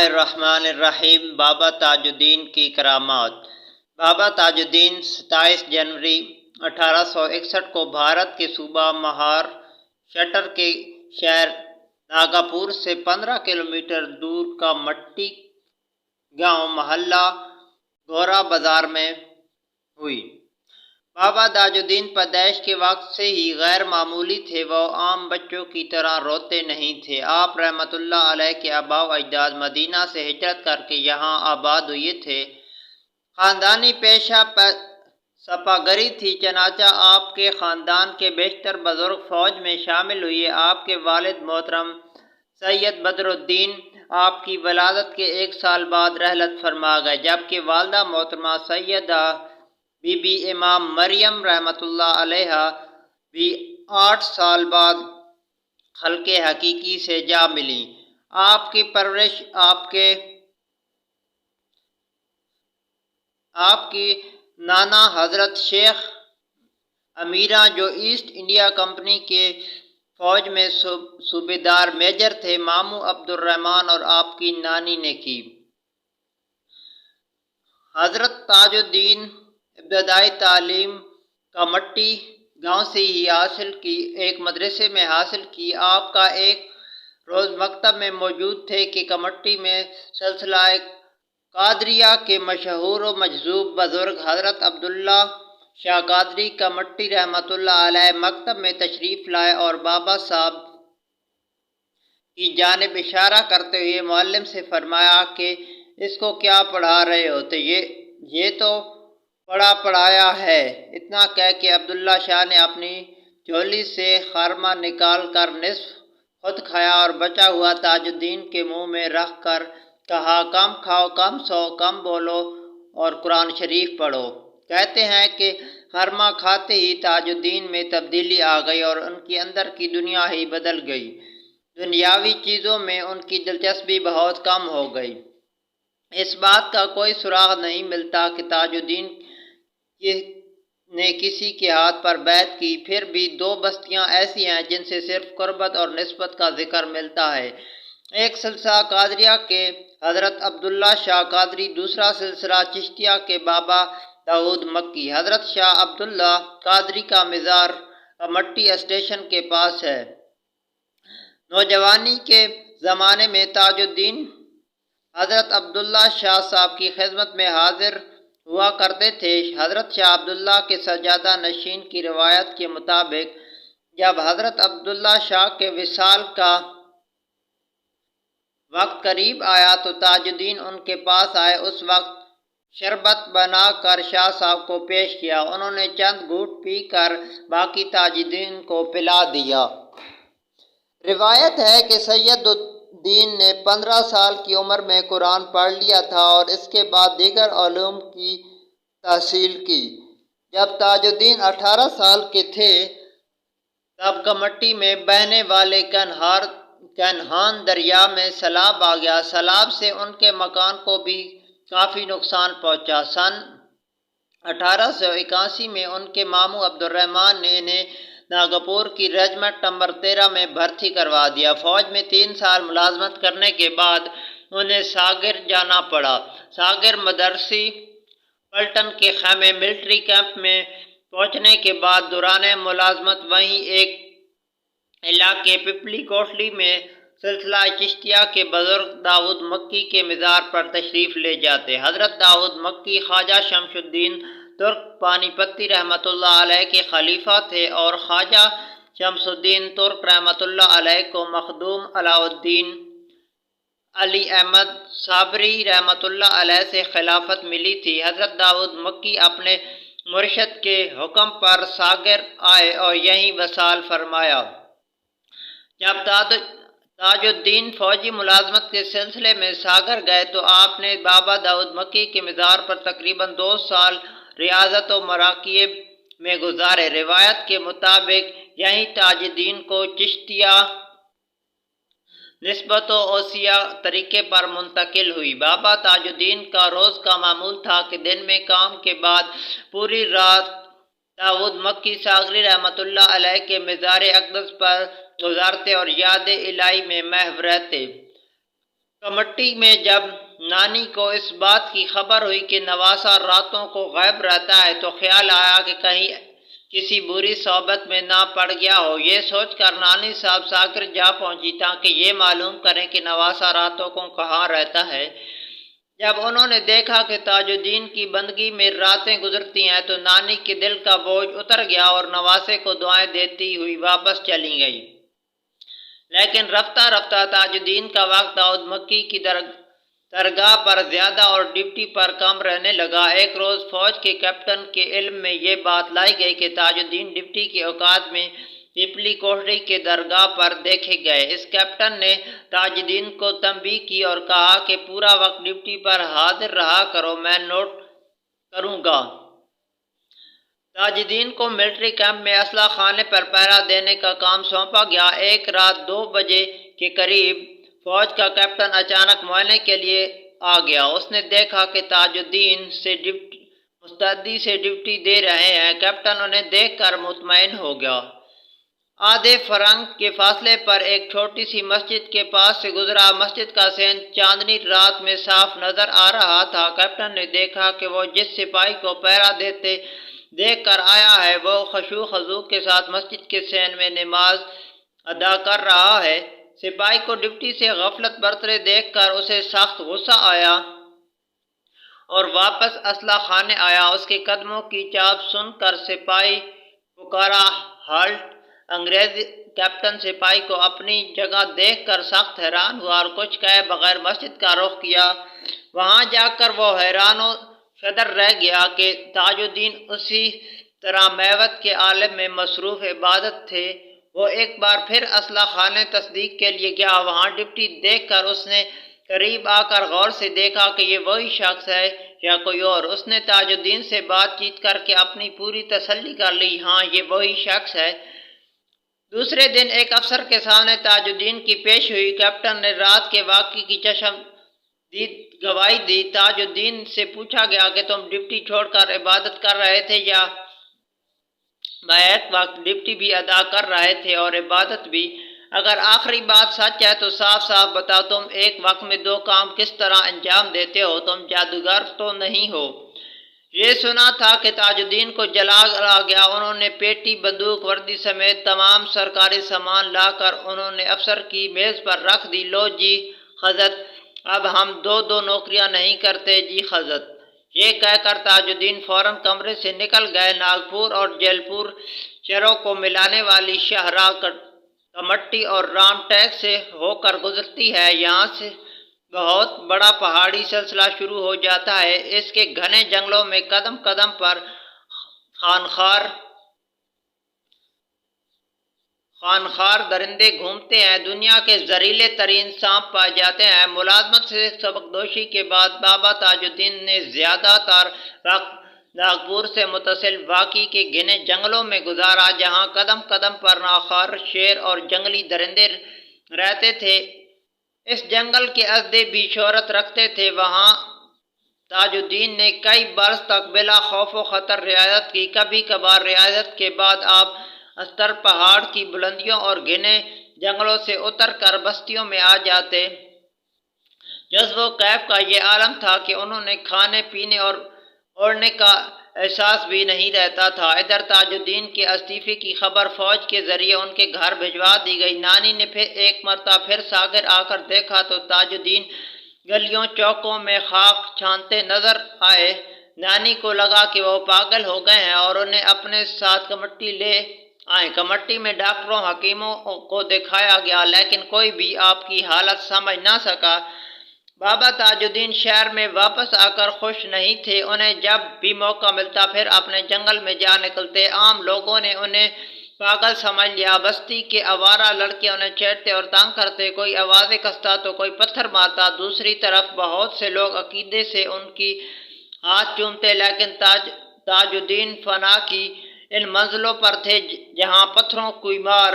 الرحمن الرحیم۔ بابا تاج الدین کی کرامات۔ بابا تاج الدین 27 جنوری 1861 کو بھارت کے صوبہ مہاراشٹر کے شہر ناگپور سے 15 کلومیٹر دور کا مٹی گاؤں محلہ گورا بازار میں ہوئی۔ بابا تاج الدین پیدائش کے وقت سے ہی غیر معمولی تھے۔ وہ عام بچوں کی طرح روتے نہیں تھے۔ آپ رحمۃ اللہ علیہ کے آباء و اجداد مدینہ سے ہجرت کر کے یہاں آباد ہوئے تھے۔ خاندانی پیشہ سپاہیگری تھی، چنانچہ آپ کے خاندان کے بیشتر بزرگ فوج میں شامل ہوئے۔ آپ کے والد محترم سید بدر الدین آپ کی ولادت کے 1 سال بعد رحلت فرما گئے، جبکہ والدہ محترمہ سیدہ بی بی امام مریم رحمۃ اللہ علیہا بھی 8 سال بعد خلق حقیقی سے جا ملیں۔ آپ کی پرورش آپ کی نانا حضرت شیخ امیرہ جو ایسٹ انڈیا کمپنی کے فوج میں صوبیدار میجر تھے، ماموں عبد الرحمن اور آپ کی نانی نے کی۔ حضرت تاج الدین ابتدائی تعلیم کمٹی گاؤں سے ہی حاصل کی، ایک مدرسے میں حاصل کی۔ آپ کا ایک روز مکتب میں موجود تھے کہ کمٹی میں سلسلہ قادریہ کے مشہور و مجذوب بزرگ حضرت عبداللہ شاہ قادری کمٹی رحمۃ اللہ علیہ مکتب میں تشریف لائے اور بابا صاحب کی جانب اشارہ کرتے ہوئے معلم سے فرمایا کہ اس کو کیا پڑھا رہے ہو؟ تو یہ تو پڑھایا ہے۔ اتنا کہہ کے عبداللہ شاہ نے اپنی جھولی سے خرمہ نکال کر نصف خود کھایا اور بچا ہوا تاج الدین کے منہ میں رکھ کر کہا، کم کھاؤ، کم سو، کم بولو اور قرآن شریف پڑھو۔ کہتے ہیں کہ خرمہ کھاتے ہی تاج الدین میں تبدیلی آ گئی اور ان کے اندر کی دنیا ہی بدل گئی۔ دنیاوی چیزوں میں ان کی دلچسپی بہت کم ہو گئی۔ اس بات کا کوئی سراغ نہیں ملتا کہ تاج الدین نے کسی کے ہاتھ پر بیعت کی۔ پھر بھی 2 بستیاں ایسی ہیں جن سے صرف قربت اور نسبت کا ذکر ملتا ہے، ایک سلسلہ قادریہ کے حضرت عبداللہ شاہ قادری، دوسرا سلسلہ چشتیہ کے بابا داؤد مکی۔ حضرت شاہ عبداللہ قادری کا مزار کمٹی اسٹیشن کے پاس ہے۔ نوجوانی کے زمانے میں تاج الدین حضرت عبداللہ شاہ صاحب کی خدمت میں حاضر ہوا کرتے تھے۔ حضرت شاہ عبداللہ کے سجادہ نشین کی روایت کے مطابق جب حضرت عبداللہ شاہ کے وصال کا وقت قریب آیا تو تاج الدین ان کے پاس آئے۔ اس وقت شربت بنا کر شاہ صاحب کو پیش کیا۔ انہوں نے چند گھونٹ پی کر باقی تاج الدین کو پلا دیا۔ روایت ہے کہ سید الدین نے 15 سال کی عمر میں قرآن پڑھ لیا تھا اور اس کے بعد دیگر علوم کی تحصیل کی۔ جب تاج الدین 18 سال کے تھے تب کمٹی میں بہنے والے کنہان دریا میں سیلاب آ گیا۔ سیلاب سے ان کے مکان کو بھی کافی نقصان پہنچا۔ سن 1881 میں ان کے ماموں عبد الرحمن نے انہیں ناگپور کی رجمنٹ نمبر 13 میں بھرتی کروا دیا۔ فوج میں 3 سال ملازمت کرنے کے بعد انہیں ساگر جانا پڑا۔ ساگر مدرسی پلٹن کے خیمے ملٹری کیمپ میں پہنچنے کے بعد دوران ملازمت وہیں ایک علاقے پپلی کوٹلی میں سلسلہ چشتیہ کے بزرگ داؤد مکی کے مزار پر تشریف لے جاتے۔ حضرت داؤد مکی خواجہ شمس الدین ترک پانی پتی رحمۃ اللہ علیہ کے خلیفہ تھے اور خواجہ شمس الدین ترک رحمۃ اللہ علیہ کو مخدوم علاء الدین علی احمد صابری رحمۃ اللہ علیہ سے خلافت ملی تھی۔ حضرت داؤد مکی اپنے مرشد کے حکم پر ساگر آئے اور یہیں وصال فرمایا۔ جب تاج الدین فوجی ملازمت کے سلسلے میں ساگر گئے تو آپ نے بابا داؤد مکی کے مزار پر تقریباً 2 سال ریاضت و مراقبے میں گزارے۔ روایت کے مطابق یہیں تاج الدین کو چشتیہ نسبت و اوصیہ طریقے پر منتقل ہوئی۔ بابا تاج الدین کا روز کا معمول تھا کہ دن میں کام کے بعد پوری رات داؤد مکی ساغری رحمۃ اللہ علیہ کے مزار اقدس پر گزارتے اور یاد الہی میں محو رہتے۔ کمٹی میں جب نانی کو اس بات کی خبر ہوئی کہ نواسہ راتوں کو غائب رہتا ہے تو خیال آیا کہ کہیں کسی بری صحبت میں نہ پڑ گیا ہو۔ یہ سوچ کر نانی صاحب ساکر جا پہنچی تاکہ یہ معلوم کریں کہ نواسہ راتوں کو کہاں رہتا ہے۔ جب انہوں نے دیکھا کہ تاج الدین کی بندگی میں راتیں گزرتی ہیں تو نانی کے دل کا بوجھ اتر گیا اور نواسے کو دعائیں دیتی ہوئی واپس چلی گئی۔ لیکن رفتہ رفتہ تاج الدین کا وقت داؤد مکی کی درگاہ پر زیادہ اور ڈپٹی پر کم رہنے لگا۔ ایک روز فوج کے کیپٹن کے علم میں یہ بات لائی گئی کہ تاج الدین ڈپٹی کے اوقات میں پیپلی کوٹھی کے درگاہ پر دیکھے گئے۔ اس کیپٹن نے تاج الدین کو تنبیہ کی اور کہا کہ پورا وقت ڈپٹی پر حاضر رہا کرو، میں نوٹ کروں گا۔ تاج الدین کو ملٹری کیمپ میں اسلحہ خانے پر پہرا دینے کا کام سونپا گیا۔ ایک رات 2 بجے کے قریب فوج کا کیپٹن اچانک معائنے کے لیے آ گیا۔ اس نے دیکھا کہ تاج الدین مستعدی سے ڈپٹی دے رہے ہیں۔ کیپٹن انہیں دیکھ کر مطمئن ہو گیا۔ آدھے فرنگ کے فاصلے پر ایک چھوٹی سی مسجد کے پاس سے گزرا۔ مسجد کا صحن چاندنی رات میں صاف نظر آ رہا تھا۔ کیپٹن نے دیکھا کہ وہ جس سپاہی کو پہرا دیتے دیکھ کر آیا ہے وہ خشوع و خضوع کے ساتھ مسجد کے صحن میں نماز ادا کر رہا ہے۔ سپاہی کو ڈپٹی سے غفلت برتتے دیکھ کر اسے سخت غصہ آیا اور واپس اسلحہ خانے آیا۔ اس کے قدموں کی چاپ سن کر سپاہی پکارا، ہالٹ! انگریزی کیپٹن سپاہی کو اپنی جگہ دیکھ کر سخت حیران ہوا اور کچھ کہے بغیر مسجد کا رخ کیا۔ وہاں جا کر وہ حیران و شدر رہ گیا کہ تاج الدین اسی طرح میوت کے عالم میں مصروف عبادت تھے۔ وہ ایک بار پھر اسلحہ خانے تصدیق کے لیے گیا۔ وہاں ڈپٹی دیکھ کر اس نے قریب آ کر غور سے دیکھا کہ یہ وہی شخص ہے یا کوئی اور۔ اس نے تاج الدین سے بات چیت کر کے اپنی پوری تسلی کر لی، ہاں یہ وہی شخص ہے۔ دوسرے دن ایک افسر کے سامنے تاج الدین کی پیش ہوئی۔ کیپٹن نے رات کے واقعے کی چشم دید گواہی دی۔ تاج الدین سے پوچھا گیا کہ تم ڈپٹی چھوڑ کر عبادت کر رہے تھے یا بیک وقت ڈپٹی بھی ادا کر رہے تھے اور عبادت بھی؟ اگر آخری بات سچ ہے تو صاف صاف بتاؤ، تم ایک وقت میں 2 کام کس طرح انجام دیتے ہو؟ تم جادوگر تو نہیں ہو؟ یہ سنا تھا کہ تاج الدین کو جلا گیا۔ انہوں نے پیٹی، بندوق، وردی سمیت تمام سرکاری سامان لا کر انہوں نے افسر کی میز پر رکھ دی۔ لو جی حضرت، اب ہم 2 نوکریاں نہیں کرتے جی حضرت۔ یہ کہہ کر تاج الدین فوراً کمرے سے نکل گئے۔ ناگپور اور جیل پور شہروں کو ملانے والی شاہراہ کمٹی اور رام ٹیک سے ہو کر گزرتی ہے۔ یہاں سے بہت بڑا پہاڑی سلسلہ شروع ہو جاتا ہے۔ اس کے گھنے جنگلوں میں قدم قدم پر خانخوار درندے گھومتے ہیں۔ دنیا کے زہریلے ترین سانپ پائے جاتے ہیں۔ ملازمت سے سبکدوشی کے بعد بابا تاج الدین نے زیادہ تر وقت ناگپور سے متصل واقعی کے گھنے جنگلوں میں گزارا، جہاں قدم قدم پر خانخوار شیر اور جنگلی درندے رہتے تھے۔ اس جنگل کے اسدے بھی شہرت رکھتے تھے۔ وہاں تاج الدین نے کئی برس تک بلا خوف و خطر رعایت کی۔ کبھی کبھار رعایت کے بعد آپ استر پہاڑ کی بلندیوں اور گھنے جنگلوں سے اتر کر بستیوں میں آ جاتے۔ جذب و کیف کا یہ عالم تھا کہ انہوں نے کھانے پینے اور اوڑھنے کا احساس بھی نہیں رہتا تھا۔ ادھر تاج الدین کے استعفے کی خبر فوج کے ذریعے ان کے گھر بھجوا دی گئی۔ نانی نے پھر ایک مرتبہ پھر ساگر آ کر دیکھا تو تاج الدین گلیوں چوکوں میں خاک چھانتے نظر آئے۔ نانی کو لگا کہ وہ پاگل ہو گئے ہیں اور انہیں اپنے ساتھ کمٹی لے آئیں۔ کمٹی میں ڈاکٹروں، حکیموں کو دکھایا گیا لیکن کوئی بھی آپ کی حالت سمجھ نہ سکا۔ بابا تاج الدین شہر میں واپس آ کر خوش نہیں تھے۔ انہیں جب بھی موقع ملتا پھر اپنے جنگل میں جا نکلتے۔ عام لوگوں نے انہیں پاگل سمجھ لیا۔ بستی کے آوارہ لڑکے انہیں چھیڑتے اور تنگ کرتے، کوئی آوازیں کستا تو کوئی پتھر مارتا۔ دوسری طرف بہت سے لوگ عقیدے سے ان کی ہاتھ چومتے، لیکن تاج الدین فنا کی ان منزلوں پر تھے جہاں پتھروں کی مار،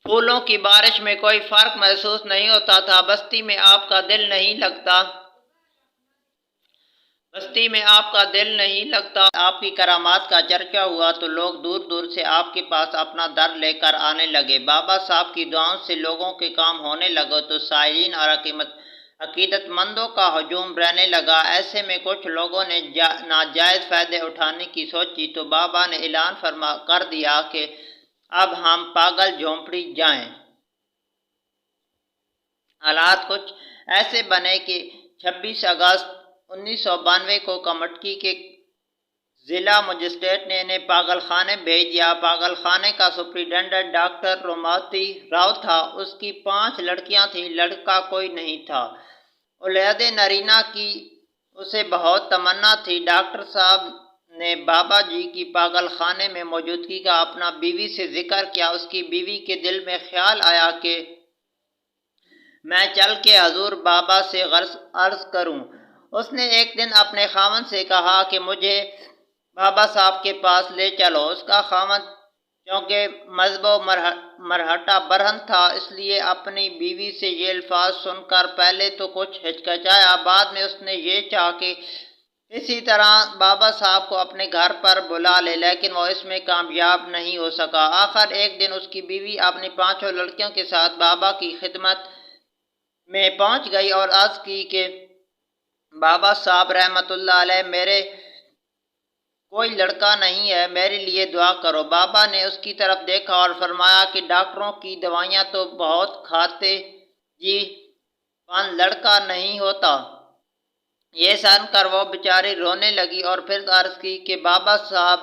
پھولوں کی بارش میں کوئی فرق محسوس نہیں ہوتا تھا۔ بستی میں آپ کا دل نہیں لگتا۔ بستی میں آپ کا دل نہیں لگتا۔ آپ کی کرامات کا چرچا ہوا تو لوگ دور دور سے آپ کے پاس اپنا در لے کر آنے لگے۔ بابا صاحب کی دعاؤں سے لوگوں کے کام ہونے لگے تو سائلین اور عقیدت مندوں کا ہجوم رہنے لگا۔ ایسے میں کچھ لوگوں نے ناجائز فائدے اٹھانے کی سوچی تو بابا نے اعلان کر دیا کہ اب ہم پاگل جھونپڑی جائیں۔ حالات کچھ ایسے بنے کہ 26 اگست 1992 کو کمٹکی کے ضلع مجسٹریٹ نے انہیں پاگل خانے بھیج دیا۔ پاگل خانے کا سپرنٹنڈنٹ ڈاکٹر روماوتی راؤ تھا۔ اس کی 5 لڑکیاں تھیں، لڑکا کوئی نہیں تھا۔ اولاد نرینہ کی اسے بہت تمنا تھی۔ ڈاکٹر صاحب نے بابا جی کی پاگل خانے میں موجودگی کا اپنا بیوی سے ذکر کیا۔ اس کی بیوی کے دل میں خیال آیا کہ میں چل کے حضور بابا سے عرض کروں۔ اس نے ایک دن اپنے خاوند سے کہا کہ مجھے بابا صاحب کے پاس لے چلو۔ اس کا خاوند چونکہ مذہب و مرہٹہ برہن تھا، اس لیے اپنی بیوی سے یہ الفاظ سن کر پہلے تو کچھ ہچکچایا، بعد میں اس نے یہ چاہا کہ اسی طرح بابا صاحب کو اپنے گھر پر بلا لے، لیکن وہ اس میں کامیاب نہیں ہو سکا۔ آخر ایک دن اس کی بیوی اپنی 5 لڑکیوں کے ساتھ بابا کی خدمت میں پہنچ گئی اور عرض کی کہ بابا صاحب رحمت اللہ علیہ، میرے کوئی لڑکا نہیں ہے، میرے لیے دعا کرو۔ بابا نے اس کی طرف دیکھا اور فرمایا کہ ڈاکٹروں کی دوائیاں تو بہت کھاتے جی، پن لڑکا نہیں ہوتا۔ یہ سن کر وہ بیچاری رونے لگی اور پھر عرض کی کہ بابا صاحب،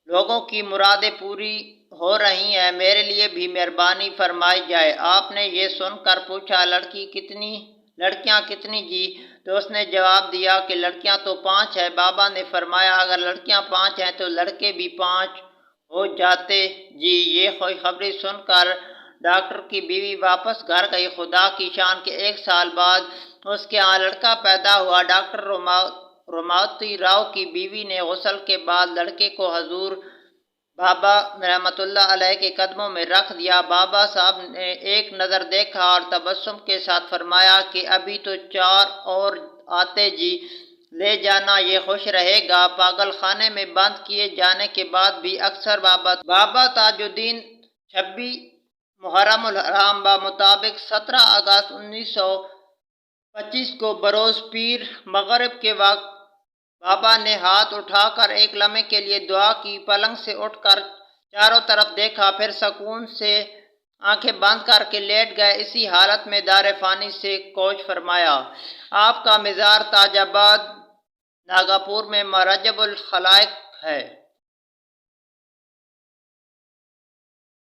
لوگوں کی مرادیں پوری ہو رہی ہیں، میرے لیے بھی مہربانی فرمائی جائے۔ آپ نے یہ سن کر پوچھا لڑکیاں کتنی جی؟ تو اس نے جواب دیا کہ لڑکیاں تو 5 ہیں۔ بابا نے فرمایا اگر لڑکیاں 5 ہیں تو لڑکے بھی 5 ہو جاتے جی۔ یہ خوشخبری سن کر ڈاکٹر کی بیوی واپس گھر گئی۔ خدا کی شان کہ 1 سال بعد اس کے ہاں لڑکا پیدا ہوا۔ ڈاکٹر روماوتی راؤ کی بیوی نے غسل کے بعد لڑکے کو حضور بابا رحمت اللہ علیہ کے قدموں میں رکھ دیا۔ بابا صاحب نے ایک نظر دیکھا اور تبسم کے ساتھ فرمایا کہ ابھی تو 4 اور آتے جی، لے جانا، یہ خوش رہے گا۔ پاگل خانے میں بند کیے جانے کے بعد بھی اکثر بابا تاج الدین 26 محرم الحرام بمطابق 17 اگست 1925 کو بروز پیر مغرب کے وقت بابا نے ہاتھ اٹھا کر ایک لمحے کے لیے دعا کی، پلنگ سے اٹھ کر چاروں طرف دیکھا، پھر سکون سے آنکھیں بند کر کے لیٹ گئے۔ اسی حالت میں دار فانی سے کوچ فرمایا۔ آپ کا مزار تاج آباد ناگاپور میں مرجع الخلائق ہے۔